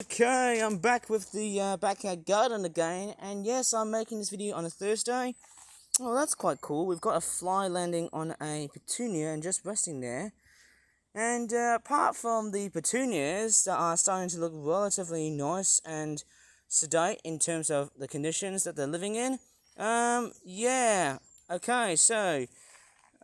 Okay, I'm back with the backyard garden again, and yes, I'm making this video on a Thursday. Well, that's quite cool. We've got a fly landing on a petunia and just resting there. And apart from the petunias that are starting to look relatively nice and sedate in terms of the conditions that they're living in, yeah. Okay, so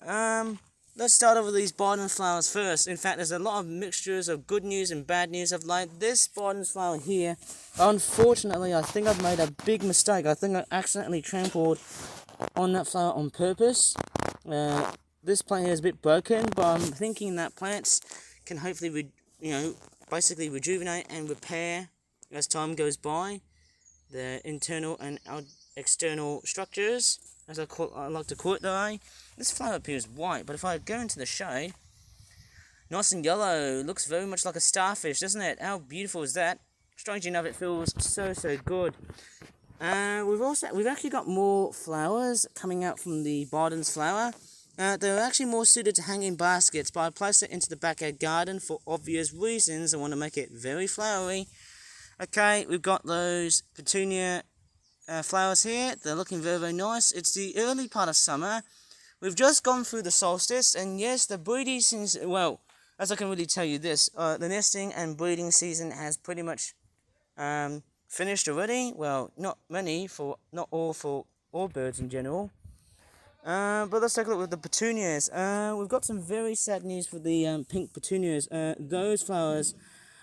um, let's start off with these Biden flowers first. In fact, there's a lot of mixtures of good news and bad news of like this Biden flower here. Unfortunately, I think I've made a big mistake. I think I accidentally trampled on that flower on purpose. This plant is a bit broken, but I'm thinking that plants can hopefully, basically rejuvenate and repair as time goes by. The internal and external structures, as I like to call it though. This flower appears white, but if I go into the shade, nice and yellow, looks very much like a starfish, doesn't it? How beautiful is that? Strangely enough, it feels so good. We've actually got more flowers coming out from the Biden's flower. They're actually more suited to hang in baskets, but I placed it into the backyard garden for obvious reasons. I want to make it very flowery. Okay, we've got those petunia flowers here. They're looking very nice. It's the early part of summer. We've just gone through the solstice, and yes, the breeding season, well, as I can really tell you this, the nesting and breeding season has pretty much finished already. Well, not all for all birds in general. But let's take a look at the petunias. We've got some very sad news for the pink petunias. Those flowers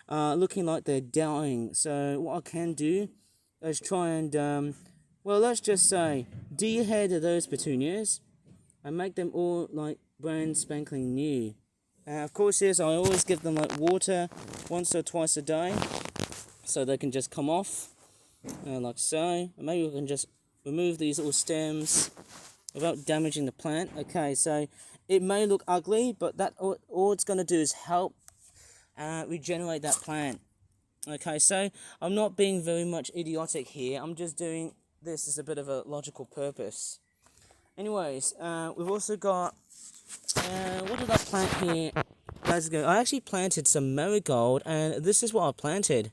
are looking like they're dying. So what I can do is try and, well, let's just say, dehead those petunias and make them all like brand spanking new. Of course, yes, I always give them like water once or twice a day so they can just come off, like so. And maybe we can just remove these little stems without damaging the plant. Okay, so it may look ugly, but that all it's going to do is help regenerate that plant. Okay, so I'm not being very much idiotic here. I'm just doing this as a bit of a logical purpose. Anyways, we've also got, what did I plant here days ago? I actually planted some marigold, and this is what I planted.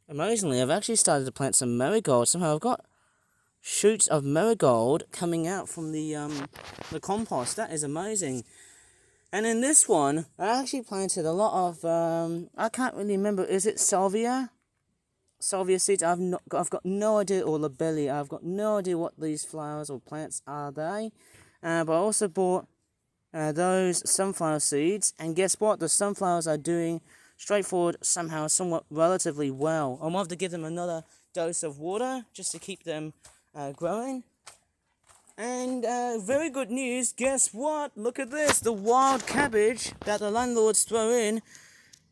Amazingly, I've actually started to plant some marigold. Somehow I've got shoots of marigold coming out from the compost. That is amazing. And in this one, I actually planted a lot of, I can't really remember, is it salvia? Salvia seeds. I've got no idea, or lobelia. I've got no idea what these flowers or plants are. But I also bought those sunflower seeds, and guess what? The sunflowers are doing straightforward, somehow, somewhat relatively well. I might have to give them another dose of water just to keep them growing. And very good news. Guess what? Look at this. The wild cabbage that the landlords throw in.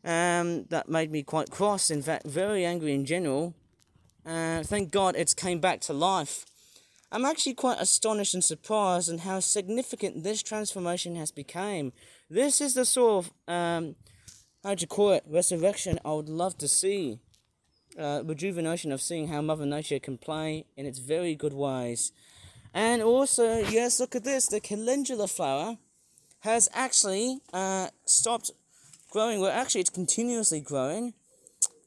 That made me quite cross, in fact, very angry in general. Thank God it's came back to life. I'm actually quite astonished and surprised on how significant this transformation has become. This is the sort of, resurrection I would love to see. Rejuvenation of seeing how Mother Nature can play in its very good ways. And also, yes, look at this. The calendula flower has actually stopped growing. Well, actually, it's continuously growing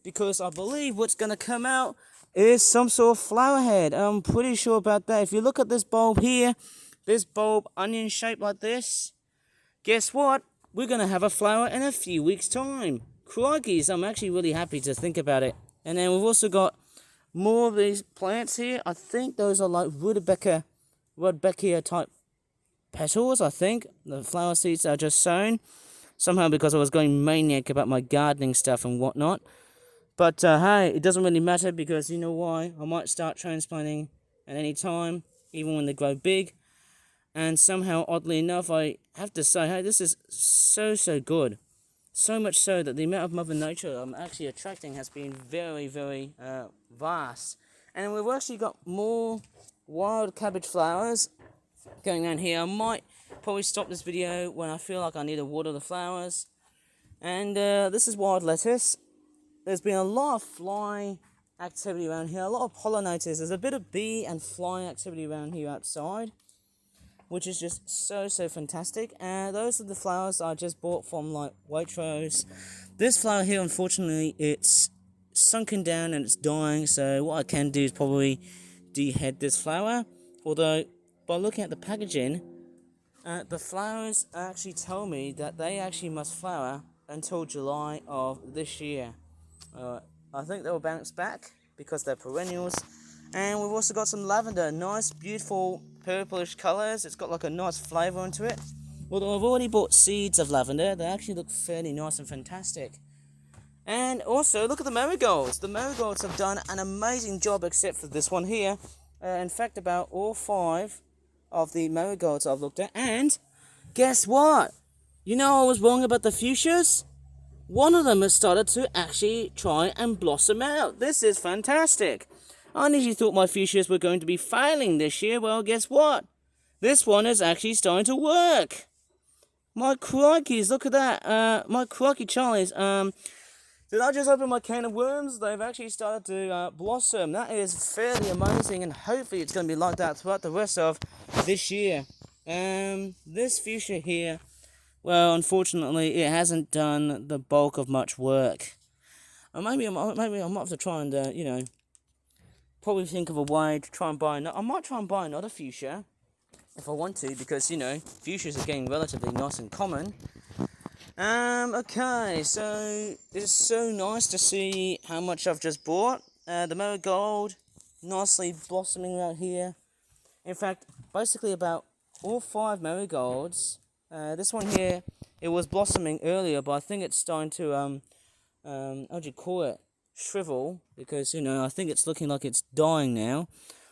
because I believe what's going to come out is some sort of flower head. I'm pretty sure about that. If you look at this bulb here, this bulb onion shaped like this, guess what? We're going to have a flower in a few weeks' time. Crikeys, I'm actually really happy to think about it. And then we've also got more of these plants here. I think those are like Rudbeckia type petals, I think. The flower seeds are just sown. Somehow because I was going maniac about my gardening stuff and whatnot. But hey, it doesn't really matter because you know why? I might start transplanting at any time, even when they grow big. And somehow, oddly enough, I have to say, hey, this is so good. So much so that the amount of Mother Nature I'm actually attracting has been very vast. And we've actually got more wild cabbage flowers going on here. I might probably stop this video when I feel like I need to water the flowers. And this is wild lettuce. There's been a lot of fly activity around here, a lot of pollinators. There's a bit of bee and fly activity around here outside, which is just so fantastic. And those are the flowers I just bought from like Waitrose. This flower here, unfortunately, it's sunken down and it's dying, so what I can do is probably dehead this flower. Although, by looking at the packaging, the flowers actually tell me that they actually must flower until July of this year. I think they'll bounce back because they're perennials. And we've also got some lavender, nice, beautiful purplish colours. It's got like a nice flavour into it. Although I've already bought seeds of lavender, they actually look fairly nice and fantastic. And also, look at the marigolds. The marigolds have done an amazing job except for this one here. In fact, about all 5 of the marigolds I've looked at. And guess what? You know I was wrong about the fuchsias? One of them has started to actually try and blossom out. This is fantastic. I initially thought my fuchsias were going to be failing this year. Well, guess what? This one is actually starting to work. My crikeys, look at that. My crikey Charlies. Did I just open my can of worms? They've actually started to blossom. That is fairly amazing, and hopefully it's going to be like that throughout the rest of this year. This fuchsia here, well, unfortunately, it hasn't done the bulk of much work. Maybe I might have to try and, probably think of a way to try and buy another. I might try and buy another fuchsia if I want to, because, fuchsias are getting relatively nice and common. Okay, so it's so nice to see how much I've just bought. The marigold, nicely blossoming right here. In fact, basically about all 5 marigolds. This one here, it was blossoming earlier, but I think it's starting to, how do you call it, shrivel, because, I think it's looking like it's dying now.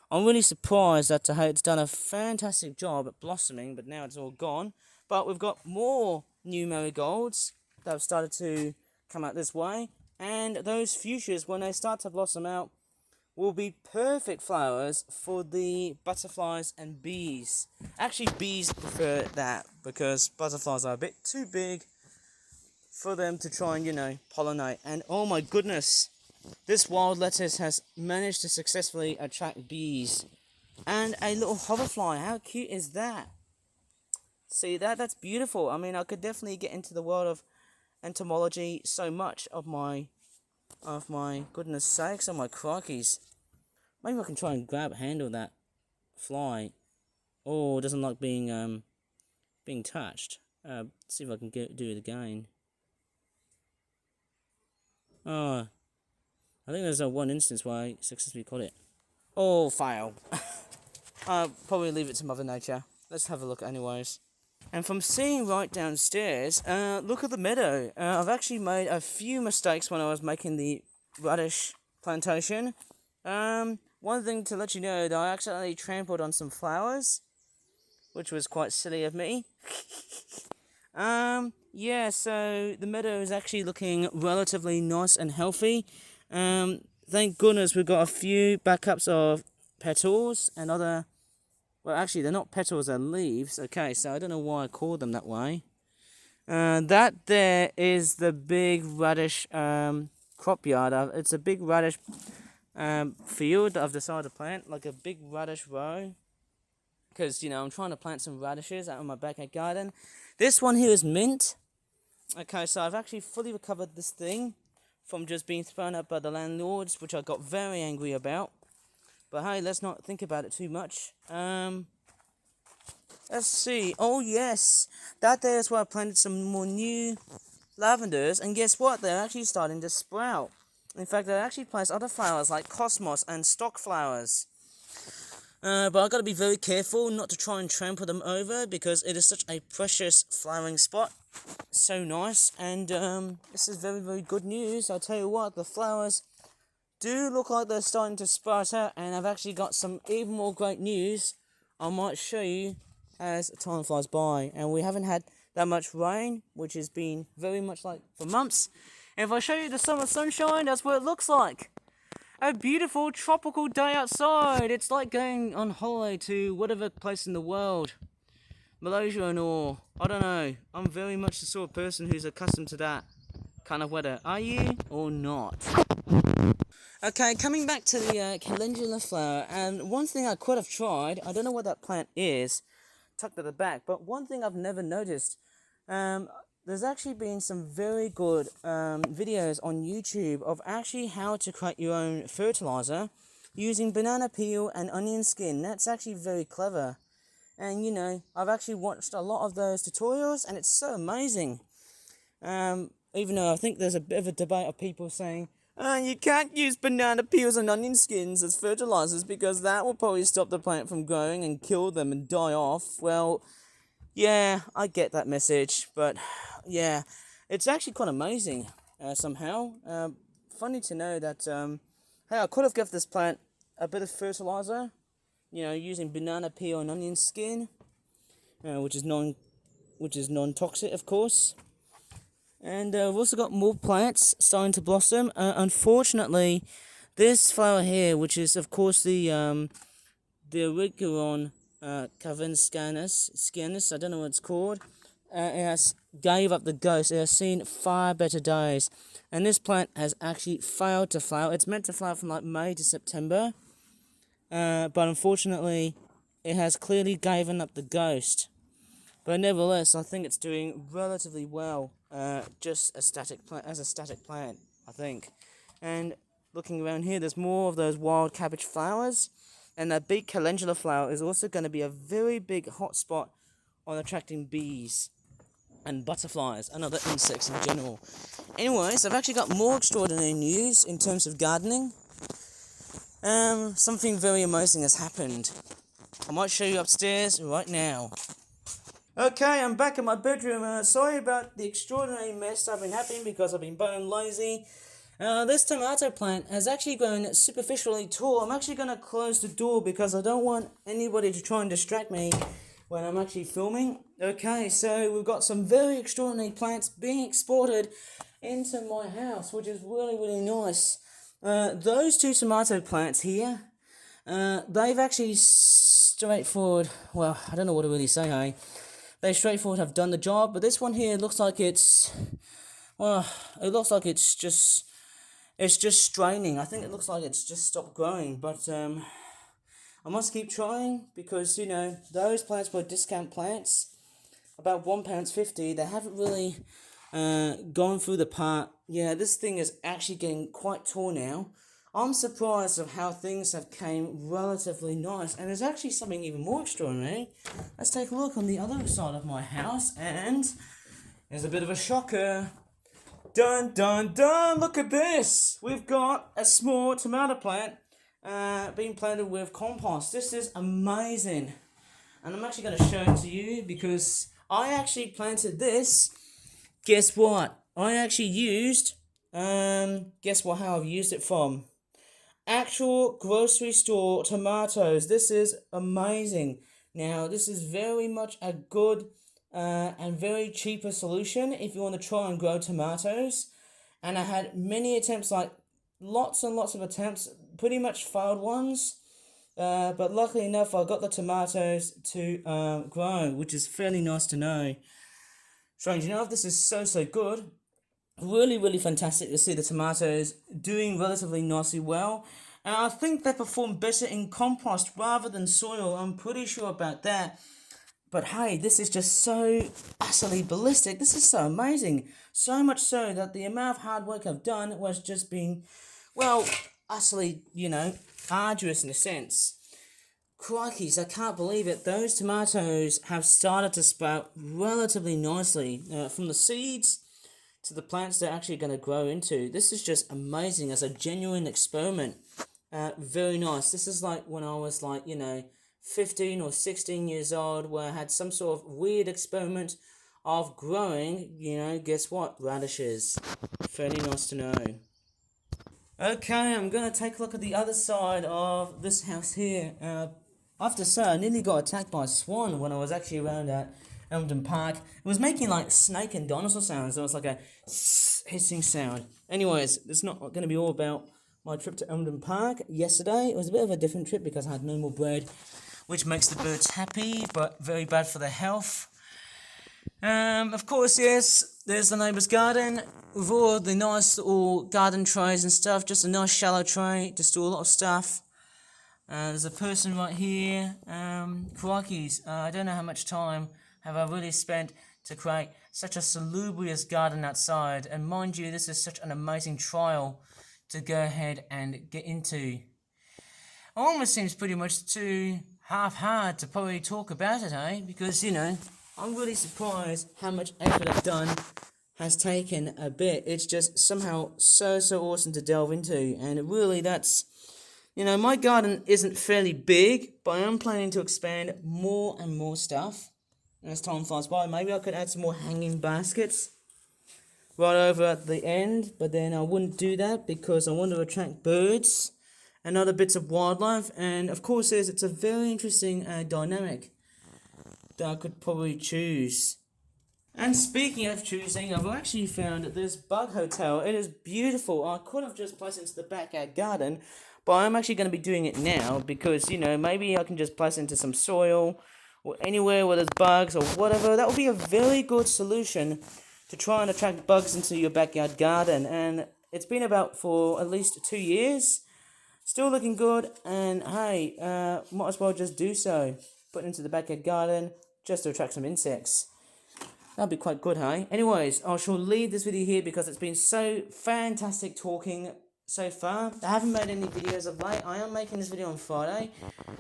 I'm really surprised at how it's done a fantastic job at blossoming, but now it's all gone. But we've got more new marigolds that have started to come out this way, and those fuchsias, when they start to blossom out, will be perfect flowers for the butterflies and bees. Actually, bees prefer that because butterflies are a bit too big for them to try and, pollinate. And oh my goodness, this wild lettuce has managed to successfully attract bees. And a little hoverfly, how cute is that? See, that's beautiful. I mean, I could definitely get into the world of entomology so much of my goodness sakes, of my crikeys. Maybe I can try and handle that fly. Oh, it doesn't like being touched. See if I can do it again. Oh, I think there's one instance where I successfully caught it. Oh, fail. I'll probably leave it to Mother Nature. Let's have a look anyways. And from seeing right downstairs, look at the meadow. I've actually made a few mistakes when I was making the radish plantation. One thing to let you know that I accidentally trampled on some flowers, which was quite silly of me. Yeah, so the meadow is actually looking relatively nice and healthy. Thank goodness we've got a few backups of petals and other... Well, actually, they're not petals, they're leaves. Okay, so I don't know why I called them that way. That there is the big radish crop yard. It's a big radish field that I've decided to plant, like a big radish row. Because, I'm trying to plant some radishes out in my backyard garden. This one here is mint. Okay, so I've actually fully recovered this thing from just being thrown up by the landlords, which I got very angry about. But hey, let's not think about it too much. Let's see. Oh yes, that there is where I planted some more new lavenders, and guess what? They're actually starting to sprout. In fact, I actually placed other flowers like cosmos and stock flowers. But I've got to be very careful not to try and trample them over because it is such a precious flowering spot. So nice, and this is very, very good news. I'll tell you what, the flowers do look like they're starting to sprout out, and I've actually got some even more great news I might show you as time flies by. And we haven't had that much rain, which has been very much like for months. And if I show you the summer sunshine, that's what it looks like. A beautiful tropical day outside. It's like going on holiday to whatever place in the world. Malaysia and all. I don't know. I'm very much the sort of person who's accustomed to that kind of weather. Are you or not? Okay, coming back to the calendula flower, and one thing I could have tried, I don't know what that plant is, tucked at the back, but one thing I've never noticed, there's actually been some very good videos on YouTube of actually how to create your own fertilizer using banana peel and onion skin. That's actually very clever. And you know, I've actually watched a lot of those tutorials and it's so amazing. Even though I think there's a bit of a debate of people saying, you can't use banana peels and onion skins as fertilizers because that will probably stop the plant from growing and kill them and die off. Well, yeah, I get that message, but yeah, it's actually quite amazing somehow. Funny to know that, hey, I could have given this plant a bit of fertilizer, you know, using banana peel and onion skin, which is non-toxic, of course. And we've also got more plants starting to blossom. Unfortunately, this flower here, which is of course the Erigeron cavinscanus, I don't know what it's called. It has gave up the ghost. It has seen far better days, and this plant has actually failed to flower. It's meant to flower from like May to September, but unfortunately, it has clearly given up the ghost. But nevertheless, I think it's doing relatively well, just as a static plant, I think. And looking around here, there's more of those wild cabbage flowers, and that big calendula flower is also going to be a very big hotspot on attracting bees and butterflies and other insects in general. Anyways, I've actually got more extraordinary news in terms of gardening. Something very amazing has happened. I might show you upstairs right now. Okay, I'm back in my bedroom. Sorry about the extraordinary mess I've been having because I've been bone lazy. This tomato plant has actually grown superficially tall. I'm actually going to close the door because I don't want anybody to try and distract me when I'm actually filming. Okay, so we've got some very extraordinary plants being exported into my house, which is really, really nice. Those two tomato plants here, they've actually straightforward, well, I don't know what to really say, hey? They straightforward have done the job, but this one here looks like it's, well, it looks like it's just straining. I think it looks like it's just stopped growing, but I must keep trying because, you know, those plants were discount plants, about £1.50. They haven't really gone through the part. Yeah, this thing is actually getting quite tall now. I'm surprised of how things have came relatively nice, and there's actually something even more extraordinary. Let's take a look on the other side of my house, and there's a bit of a shocker. Dun dun dun! Look at this! We've got a small tomato plant being planted with compost. This is amazing, and I'm actually going to show it to you because I actually planted this. Guess what? I actually used. Guess what? How I've used it from. Actual grocery store tomatoes. This is amazing. Now, this is very much a good and very cheaper solution if you want to try and grow tomatoes. And I had many attempts, like lots and lots of attempts, pretty much failed ones. But luckily enough, I got the tomatoes to grow, which is fairly nice to know. Strange enough, this is so good. Really, really fantastic to see the tomatoes doing relatively nicely well. And I think they perform better in compost rather than soil. I'm pretty sure about that. But hey, this is just so utterly ballistic. This is so amazing. So much so that the amount of hard work I've done was just being, well, utterly, you know, arduous in a sense. Crikeys, I can't believe it. Those tomatoes have started to sprout relatively nicely from the seeds to the plants they're actually going to grow into. This is just amazing as a genuine experiment. Very nice. This is like when I was like, you know, 15 or 16 years old, where I had some sort of weird experiment of growing, you know, guess what? Radishes. Fairly nice to know. Okay, I'm going to take a look at the other side of this house here. I have to say, I nearly got attacked by a swan when I was actually around at Elmdon Park. It was making like snake and dinosaur sounds. It was like a hissing sound. Anyways, it's not going to be all about my trip to Elmdon Park yesterday. It was a bit of a different trip because I had no more bread, which makes the birds happy, but very bad for their health. Of course, yes, there's the neighbour's garden with all the nice little garden trays and stuff. Just a nice shallow tray to store a lot of stuff. There's a person right here. Crikeys, I don't know how much time have I really spent to create such a salubrious garden outside, and mind you, this is such an amazing trial to go ahead and get into. It almost seems pretty much too half-hard to probably talk about it, eh? Because, you know, I'm really surprised how much effort I've done has taken a bit. It's just somehow so awesome to delve into, and really that's, you know, my garden isn't fairly big, but I am planning to expand more and more stuff as time flies by. Maybe I could add some more hanging baskets right over at the end, but then I wouldn't do that because I want to attract birds and other bits of wildlife, and of course it's a very interesting dynamic that I could probably choose. And speaking of choosing, I've actually found this bug hotel. It is beautiful. I could have just placed it into the backyard garden, but I'm actually going to be doing it now because, you know, maybe I can just place it into some soil or anywhere where there's bugs or whatever. That would be a very good solution to try and attract bugs into your backyard garden. And it's been about for at least 2 years. Still looking good, and hey, might as well just do so. Put it into the backyard garden just to attract some insects. That'd be quite good, hey? Anyways, I shall leave this video here because it's been so fantastic talking so far. I haven't made any videos of late. I am making this video on Friday.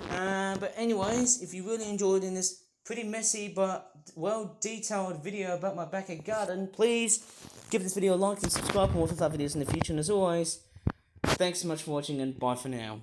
But anyways, if you really enjoyed in this pretty messy but well-detailed video about my backyard garden, please give this video a like and subscribe for more videos in the future. And as always, thanks so much for watching, and bye for now.